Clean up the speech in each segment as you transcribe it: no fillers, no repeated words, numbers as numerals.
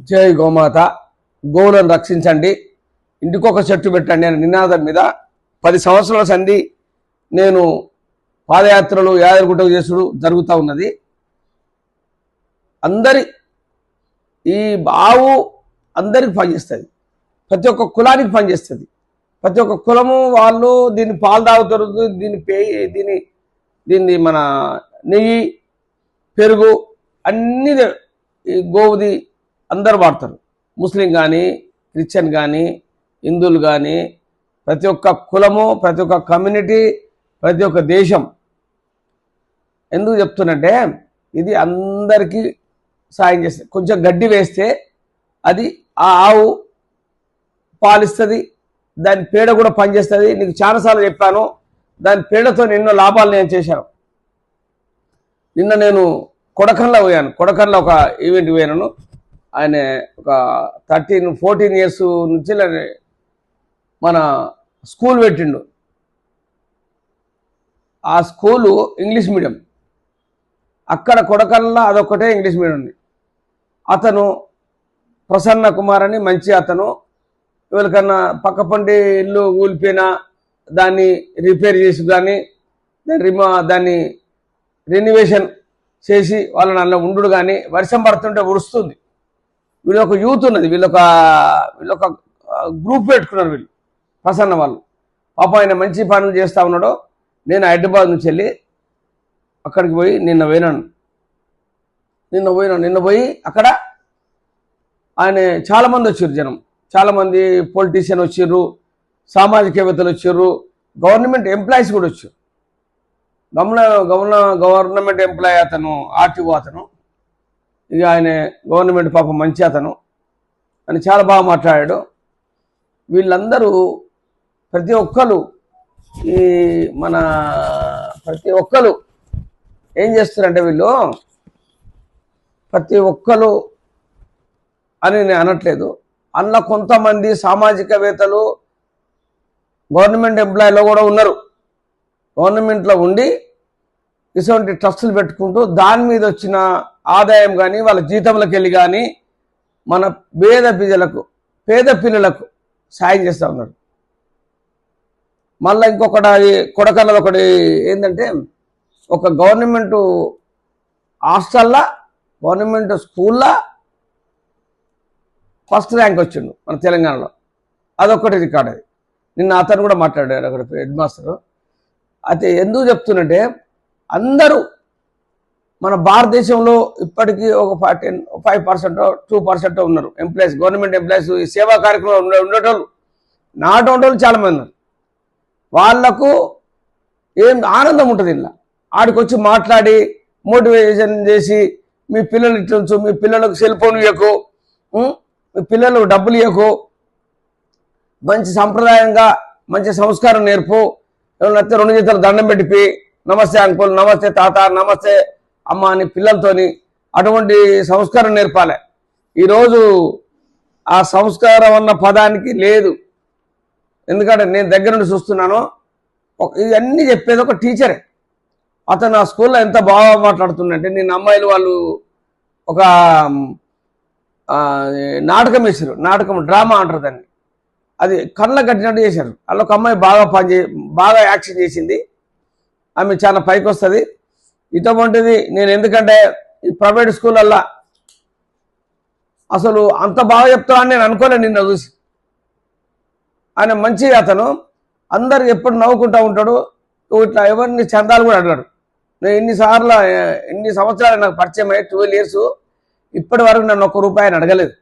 జై గోమాత, గోవులను రక్షించండి, ఇంటికొక చెట్టు పెట్టండి అనే నినాదం మీద 10 సంవత్సరాల సంధి నేను పాదయాత్రలు యాదగిరిగుట్టకు చేసుడు జరుగుతూ ఉన్నది. అందరి ఈ ఆవు అందరికి పనిచేస్తుంది, ప్రతి ఒక్క కులానికి పనిచేస్తుంది. ప్రతి ఒక్క కులము వాళ్ళు దీన్ని పాలు తాగుతారు, దీన్ని మన నెయ్యి పెరుగు అన్నీ ఈ గోవుది అందరు వాడతారు. ముస్లిం కానీ క్రిస్టియన్ కానీ హిందువులు కానీ ప్రతి ఒక్క కులము, ప్రతి ఒక్క కమ్యూనిటీ, ప్రతి ఒక్క దేశం. ఎందుకు చెప్తున్నంటే ఇది అందరికీ సాయం చేస్తుంది. కొంచెం గడ్డి వేస్తే అది ఆ ఆవు పాలిస్తుంది, దాని పేడ కూడా పనిచేస్తుంది. నీకు చాలాసార్లు చెప్పాను, దాని పేడతో ఎన్నో లాభాలు నేను చేశాను. నిన్న నేను కొడకన్లో పోయాను. కొడకన్లో ఒక ఈవెంట్ పోయాను. ఆయన ఒక 13-14 ఇయర్స్ నుంచి మన స్కూల్ పెట్టిండు. ఆ స్కూలు ఇంగ్లీష్ మీడియం. అక్కడ కొడకన్లో అదొక్కటే ఇంగ్లీష్ మీడియం ఉంది. అతను ప్రసన్న కుమార్ అని మంచి అతను. ఎవరికన్నా పక్కపండి ఇల్లు కూలిపోయినా దాన్ని రిపేర్ చేసి కానీ దాన్ని రెన్యువేషన్ చేసి వాళ్ళని అలా ఉండు కానీ, వర్షం పడుతుంటే ఉరుస్తుంది. వీళ్ళొక యూత్ ఉన్నది, వీళ్ళొక గ్రూప్ పెట్టుకున్నారు వీళ్ళు, ప్రసన్న వాళ్ళు. పాప ఆయన మంచి పనులు చేస్తూ ఉన్నాడు. నేను హైదరాబాద్ నుంచి వెళ్ళి అక్కడికి పోయి నిన్న పోయి అక్కడ ఆయన చాలామంది వచ్చారు, జనం చాలామంది. పొలిటీషియన్ వచ్చారు, సామాజికవేత్తలు వచ్చారు, గవర్నమెంట్ ఎంప్లాయీస్ కూడా వచ్చారు. గవర్నమెంట్ ఎంప్లాయీ అతను, ఆర్టీఓ అతను. ఇక ఆయన గవర్నమెంట్ పాపం మంచి అతను అని చాలా బాగా మాట్లాడాడు. వీళ్ళందరూ ప్రతి ఒక్కరు ఏం చేస్తారంటే వీళ్ళు ప్రతి ఒక్కరు అని నేను అనట్లేదు. అందులో కొంతమంది సామాజికవేత్తలు గవర్నమెంట్ ఎంప్లాయీలో కూడా ఉన్నారు. గవర్నమెంట్లో ఉండి ఇటువంటి ట్రస్టులు పెట్టుకుంటూ దాని మీద వచ్చిన ఆదాయం కానీ వాళ్ళ జీతంలోకి వెళ్ళి కానీ మన పేద పిల్లలకు సాయం చేస్తూ ఉన్నారు. మళ్ళీ ఇంకొకటి కొడకన్నది ఒకటి ఏంటంటే, ఒక గవర్నమెంట్ హాస్టల్లో, గవర్నమెంట్ స్కూల్లో ఫస్ట్ ర్యాంక్ వచ్చిండు మన తెలంగాణలో. అదొక్కటి రికార్డ్. అది నిన్న అతను కూడా మాట్లాడాడు అక్కడ హెడ్ మాస్టరు. అయితే ఎందుకు చెప్తున్నట్టే, అందరూ మన భారతదేశంలో ఇప్పటికీ ఒక 5% 2% ఉన్నారు ఎంప్లాయీస్, గవర్నమెంట్ ఎంప్లాయీస్. ఈ సేవా కార్యక్రమంలో ఉండేటోళ్ళు, నాటోళ్ళు చాలామంది ఉన్నారు. వాళ్లకు ఏం ఆనందం ఉంటుంది. ఇలా ఆడికి వచ్చి మాట్లాడి మోటివేషన్ చేసి, మీ పిల్లలు ఇట్లుంచు, మీ పిల్లలకు సెల్ ఫోన్ ఇవ్వకు, మీ పిల్లలకు డబ్బులు ఇవ్వకు, మంచి సంప్రదాయంగా మంచి సంస్కారం నేర్పు. ఎవరైనా 2 చేతులు దండం పెట్టిపి నమస్తే అంకుల్, నమస్తే తాత, నమస్తే అమ్మ అని పిల్లలతోని అటువంటి సంస్కారం నేర్పాలి. ఈరోజు ఆ సంస్కారం అన్న పదానికి లేదు. ఎందుకంటే నేను దగ్గర నుండి చూస్తున్నాను. ఇవన్నీ చెప్పేది ఒక టీచరే. అతను ఆ స్కూల్లో ఎంత బాగా మాట్లాడుతుందంటే, నేను అమ్మాయిలు వాళ్ళు ఒక నాటకం వేసారు, డ్రామా అంటారు దాన్ని. అది కళ్ళ కట్టినట్టు చేశారు. అలా ఒక అమ్మాయి బాగా యాక్షన్ చేసింది. ఆమె చాలా పైకి వస్తుంది. ఇటువంటిది నేను ఎందుకంటే ఈ ప్రైవేట్ స్కూళ్ళల్లో అసలు అంత బాగా చెప్తానని నేను అనుకోలేను. నిన్న చూసి ఆయన మంచి అతను, అందరు ఎప్పుడు నవ్వుకుంటూ ఉంటాడు. ఇట్లా ఎవరిని చందాలు కూడా అడిగాడు. నేను ఎన్ని సంవత్సరాలు నాకు పరిచయం అయ్యి 12 ఇయర్స్, ఇప్పటి వరకు నన్ను ₹1 అడగలేదు.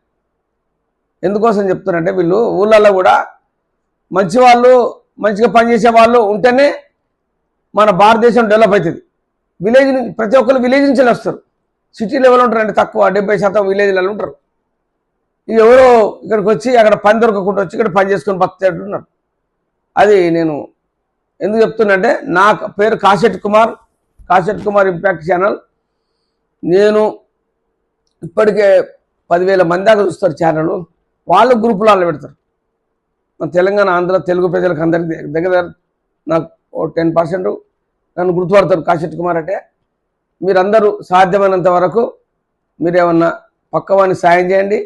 ఎందుకోసం చెప్తున్నానంటే, వీళ్ళు ఊళ్ళల్లో కూడా మంచి వాళ్ళు, మంచిగా పనిచేసే వాళ్ళు ఉంటేనే మన భారతదేశం డెవలప్ అవుతుంది. విలేజ్ నుంచి ప్రతి ఒక్కరు విలేజ్ నుంచి వస్తారు. సిటీ లెవెల్ ఉంటారంటే తక్కువ, 70% విలేజ్లలో ఉంటారు. ఇక ఎవరో ఇక్కడికి వచ్చి అక్కడ పని దొరకకుండా వచ్చి ఇక్కడ పని చేసుకొని బతుకుతున్నారు. అది నేను ఎందుకు చెప్తున్నంటే, నా పేరు కాశెట్టి కుమార్ ఇంపాక్ట్ ఛానల్. నేను ఇప్పటికే 10,000 మంది దాకా చూస్తారు ఛానల్. వాళ్ళు గ్రూపులో పెడతారు. మన తెలంగాణ, ఆంధ్ర తెలుగు ప్రజలకు అందరికీ దగ్గర నాకు 10% నన్ను గుర్తుపడతారు కాశెట్టి కుమార్ అంటే. మీరందరూ సాధ్యమైనంత వరకు మీరేమన్నా పక్కవాడిని సాయం చేయండి.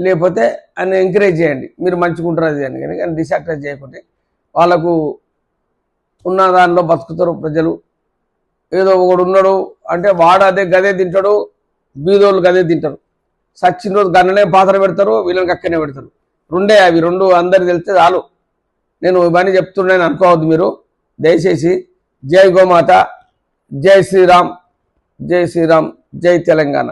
లేకపోతే ఆయన ఎంకరేజ్ చేయండి, మీరు మంచిగా ఉంటారు అది అని. కానీ డిసాక్టైజ్ చేయకుంటే వాళ్ళకు ఉన్న దానిలో బతుకుతారు ప్రజలు. ఏదో ఒకడు ఉన్నాడు అంటే వాడు అదే గదే తింటాడు, బీదోళ్ళు గదే తింటారు. సచ్చిన రోజు గన్ననే పాత్ర పెడతారు, వీళ్ళని అక్కనే పెడతారు. అవి రెండు అందరికి తెలిస్తే చాలు. నేను ఇవన్నీ చెప్తున్నాను అనుకోవద్దు మీరు దయచేసి. జై గోమాత, జై శ్రీరామ్, జై శ్రీరామ్, జై తెలంగాణ.